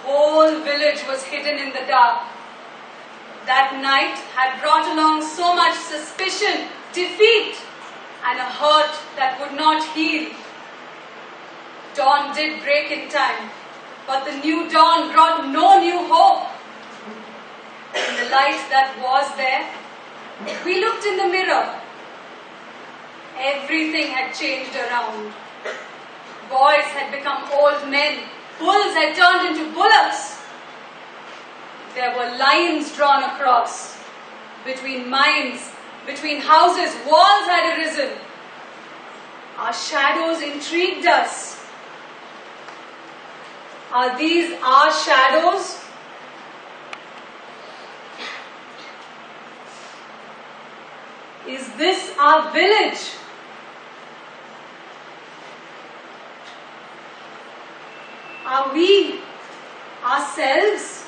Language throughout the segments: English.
whole village was hidden in the dark. That night had brought along so much suspicion, defeat, and a hurt that would not heal. Dawn did break in time, but the new dawn brought no new hope. In the light that was there, we looked in the mirror. Everything had changed around. Boys had become old men. Bulls had turned into bullocks. There were lines drawn across. Between minds, between houses, walls had arisen. Our shadows intrigued us. Are these our shadows? Is this our village? Are we ourselves?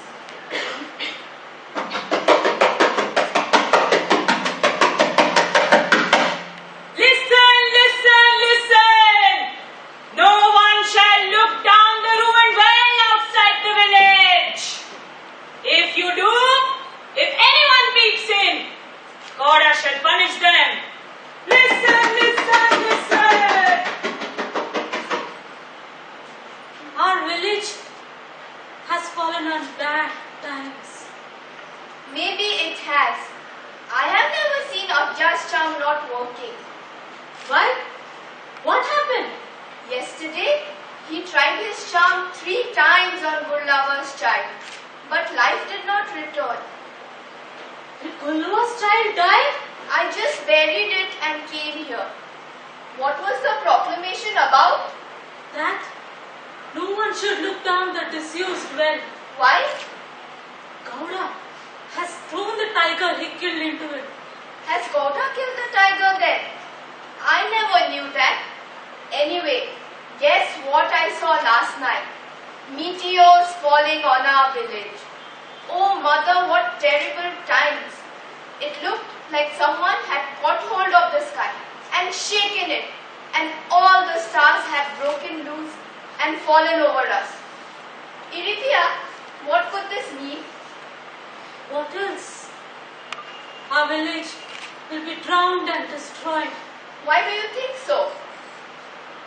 Listen, listen, listen! No one shall look down the ruined well outside the village. If you do, if anyone peeps in, God shall punish them. Listen, listen, listen! Our village has fallen on bad times. Maybe it has. I have never seen Abja's charm not working. Why? What happened? Yesterday, he tried his charm 3 times on Gurlava's child, but life did not return. Did Gulluva's child die? I just buried it and came here. What was the proclamation about? That no one should look down the disused well. Why? Gowda has thrown the tiger he killed into it. Has Gowda killed the tiger then? I never knew that. Anyway, guess what I saw last night? Meteors falling on our village. Oh mother, what terrible times. It looked like someone had caught hold of the sky and shaken it, and all the stars had broken loose and fallen over us. Irithia, what could this mean? What else? Our village will be drowned and destroyed. Why do you think so?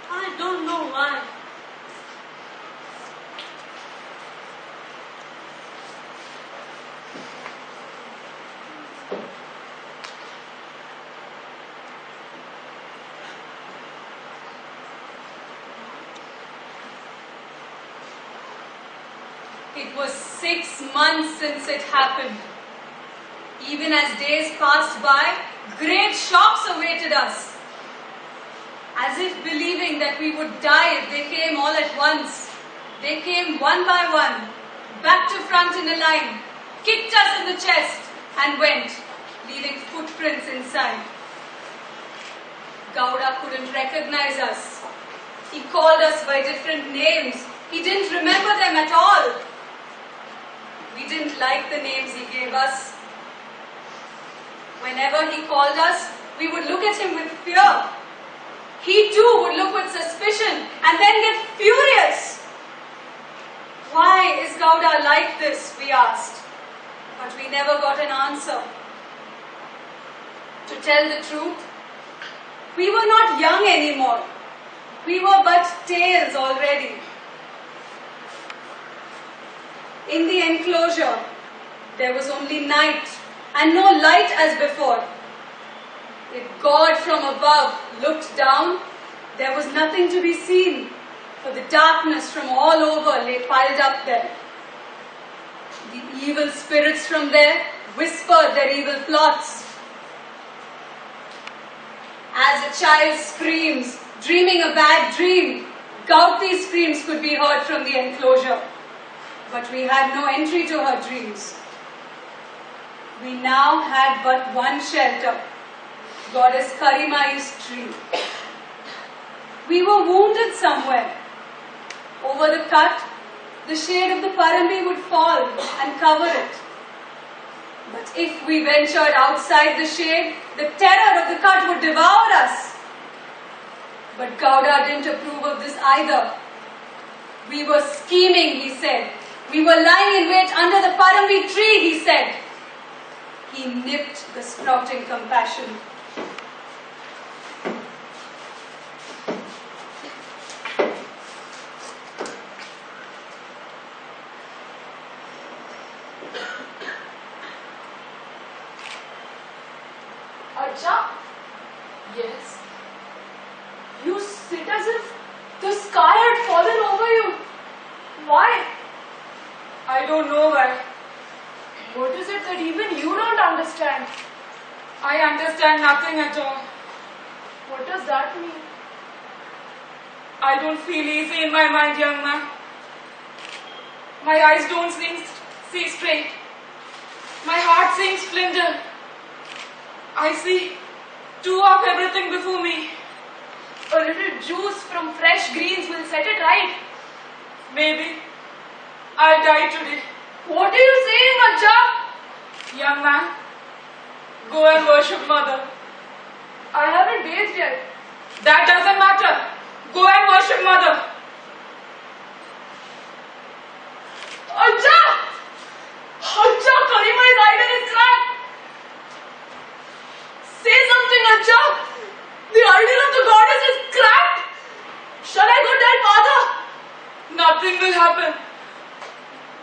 I don't know why. It was 6 months since it happened. Even as days passed by, great shocks awaited us. As if believing that we would die if they came all at once. They came one by one, back to front in a line, kicked us in the chest and went, leaving footprints inside. Gowda couldn't recognize us. He called us by different names. He didn't remember them at all. We didn't like the names he gave us. Whenever he called us, we would look at him with fear. He too would look with suspicion and then get furious. Why is Gowda like this, we asked. But we never got an answer. To tell the truth, we were not young anymore. We were but tales already. In the enclosure, there was only night and no light as before. If God from above looked down, there was nothing to be seen, for the darkness from all over lay piled up there. The evil spirits from there whispered their evil plots. As a child screams, dreaming a bad dream, Gauti's screams could be heard from the enclosure. But we had no entry to her dreams. We now had but one shelter, Goddess Karimai's tree. We were wounded somewhere. Over the cut, the shade of the Parambi would fall and cover it. But if we ventured outside the shade, the terror of the cut would devour us. But Gowda didn't approve of this either. We were scheming, he said. We were lying in wait under the Parambi tree, he said. He nipped the sprouting compassion. Acha? Yes. You sit as if the sky had fallen over you. Why? I don't know why. What is it that even you don't understand? I understand nothing at all. What does that mean? I don't feel easy in my mind, young man. My eyes don't see straight. My heart seems splintered. I see two of everything before me. A little juice from fresh greens will set it right. Maybe I'll die today. What are you saying, Acha? Young man, go and worship Mother. I haven't bathed yet. That doesn't matter. Go and worship Mother. Acha! Acha, Karima's idol is cracked. Say something, Acha. The idol of the goddess is cracked. Shall I go tell father? Nothing will happen.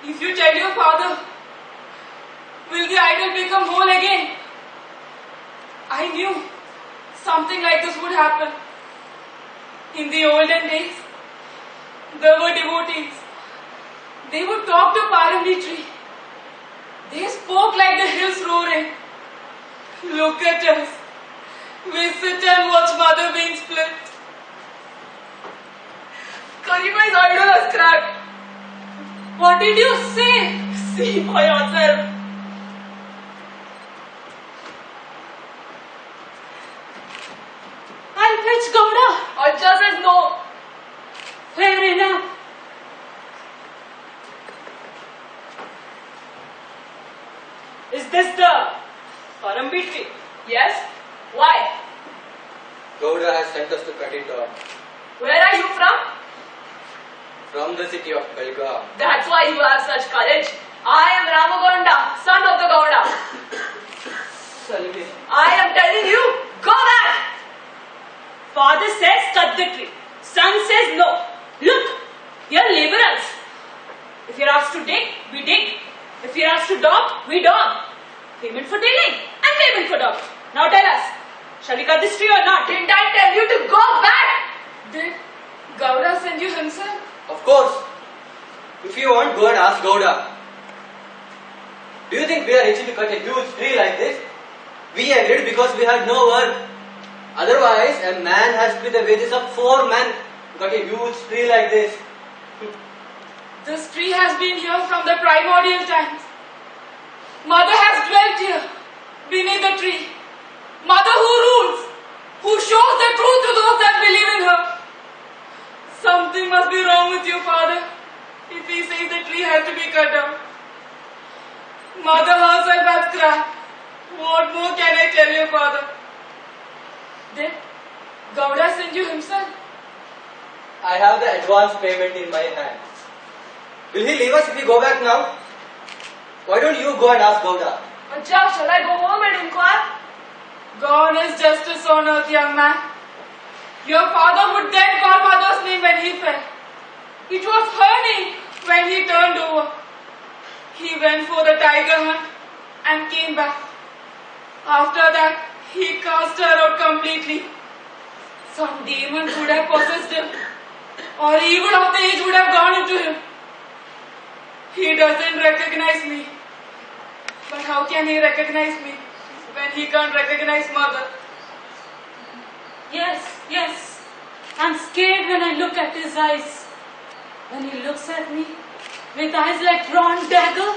If you tell your father, will the idol become whole again? I knew something like this would happen. In the olden days, there were devotees. They would talk to Parambi tree. They spoke like the hills roaring. Look at us. We sit and watch Mother being split. Karima's idol has cracked. What did you say? See for yourself. I'll fetch Gowda. Acha says no. Fair enough. Is this the Parambi tree? Yes? Why? Gowda has sent us to cut it down. Where are you from? From the city of Belgaum. That's why you have such courage. I am Ramagonda, son of the Gowda. Salvi. I am telling you, go back! Father says cut the tree. Son says no. Look, you're liberals. If you're asked to dig, we dig. If you're asked to dog, we dog. Payment for digging and payment for dog. Now tell us, shall we cut this tree or not? Didn't I tell you to go back? Did Gowda send you himself? Of course. If you want, go and ask Gowda. Do you think we are ready to cut a huge tree like this? We agreed because we had no work. Otherwise, a man has to pay the wages of 4 men to cut a huge tree like this. This tree has been here from the primordial times. Mother has dwelt here, beneath the tree. Mother who rules, who shows the truth to those that believe in her. Something must be wrong with you, Father, if he says the tree has to be cut down. Mother herself has cracked. What more can I tell you, Father? Did Gowda send you himself? I have the advance payment in my hand. Will he leave us if we go back now? Why don't you go and ask Gowda? Acha, shall I go home and inquire? Gone is justice on earth, young man. Your father would then call Mother's name when he fell. It was her name when he turned over. He went for the tiger hunt and came back. After that, he cast her out completely. Some demon would have possessed him, or evil of the age would have gone into him. He doesn't recognize me. But how can he recognize me when he can't recognize Mother? Yes. I'm scared when I look at his eyes. When he looks at me with eyes like drawn dagger,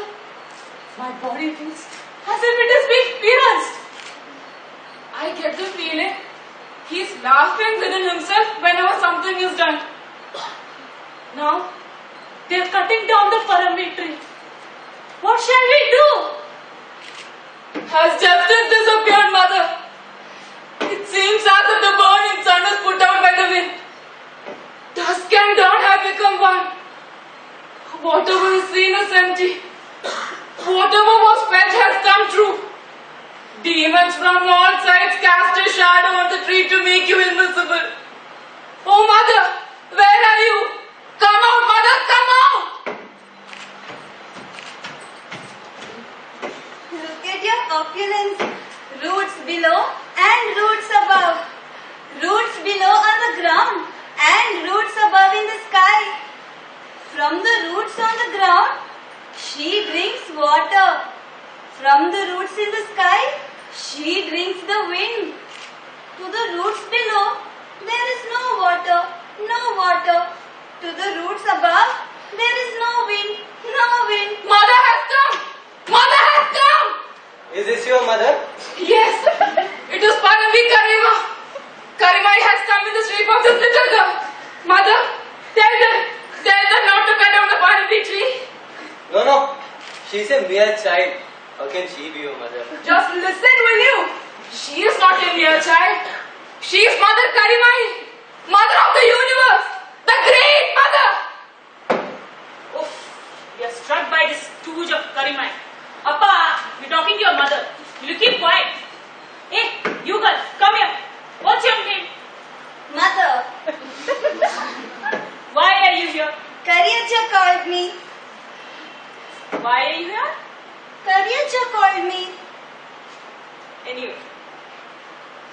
my body feels as if it is being pierced. I get the feeling he's laughing within himself whenever something is done. Now, they're cutting down the Parambi tree. What shall we do? Has justice disappeared, Mother? It seems as if the burning sun is put out by the wind. Dusk and dawn have become one. Whatever is seen is empty. Whatever was felt has come true. Demons from all sides cast a shadow on the tree to make you invisible. Oh, Mother, where are you? Come out, Mother, come out! Look at your opulence. Roots below and roots above. Roots below on the ground and roots above in the sky. From the roots on the ground, she drinks water. From the roots in the sky, she drinks the wind. To the roots below, there is no water, no water. To the roots above, there is no wind, no wind. Mother has come! Mother has come! Is this your mother? Yes, it is Panavi Karima. Karima has come in the shape of this little girl. Mother, tell them not to cut down the Panavi tree. No. She's a mere child. How can she be your mother? Just listen, will you? She is not a mere child. She is Mother Karimai, Mother of the universe, the great Mother. Oof, we are struck by this stooge of Karimai. Appa, you're talking to your mother. Will you keep quiet? Hey, you girl, come here. What's your name? Mother, Why are you here? Karyacha called me. Why are you here? Karyacha called me. Anyway,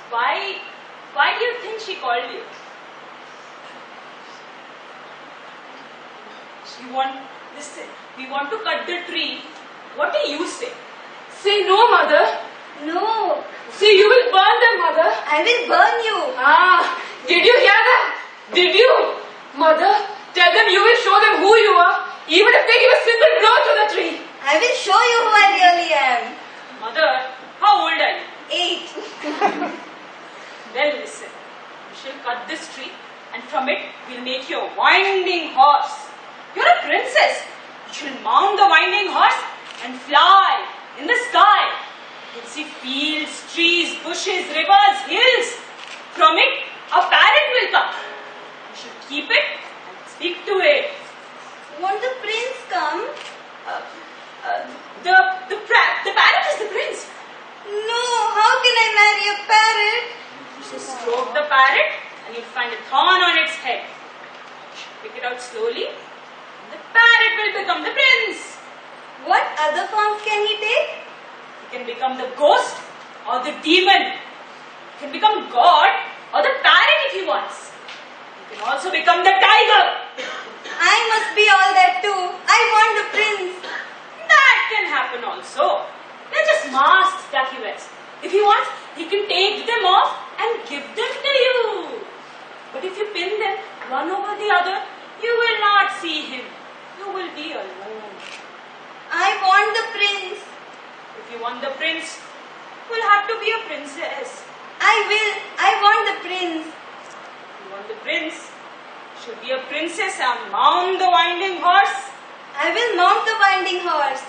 why do you think she called you? Listen, we want to cut the tree. What do you say? Say no, Mother. No, See, you will burn them, Mother. I will burn you. Did you hear that? Did you? Mother, tell them you will show them who you are, even if they give a single blow to the tree. I will show you who I really am. Mother, how old are you? 8. Well, listen. We shall cut this tree, and from it we'll make you a winding horse. You're a princess. You shall mount the winding horse and fly in the sky. You'll see fields, trees, bushes, rivers, hills. From it, a parrot will come. You should keep it and speak to it. Won't the prince come? The parrot is the prince. No, how can I marry a parrot? You should stroke the parrot and you'll find a thorn on its head. You should pick it out slowly and the parrot will become the prince. What other forms can he take? He can become the ghost or the demon. He can become God or the parrot if he wants. He can also become the tiger. I must be all that too. I want the prince. That can happen also. They're just masks that he wears. If he wants, he can take them off and give them to you. But if you pin them one over the other, you will not see him. You will be alone. I want the prince. If you want the prince, you will have to be a princess. I will. I want the prince. If you want the prince, you should be a princess and mount the winding horse. I will mount the winding horse.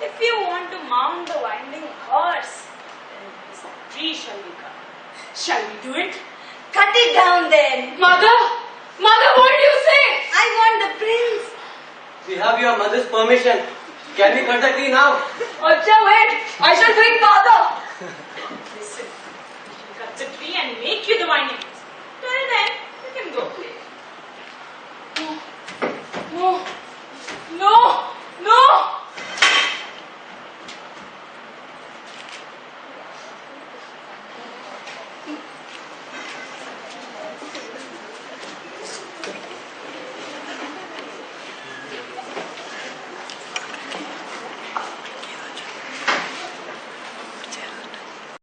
If you want to mount the winding horse, then this tree shall be cut. Shall we do it? Cut it down then. Mother, what do you say? I want the prince. We have your mother's permission. Can we cut the tree now? Acha, wait. I shall bring Father. Listen, we shall cut the tree and make you the winding.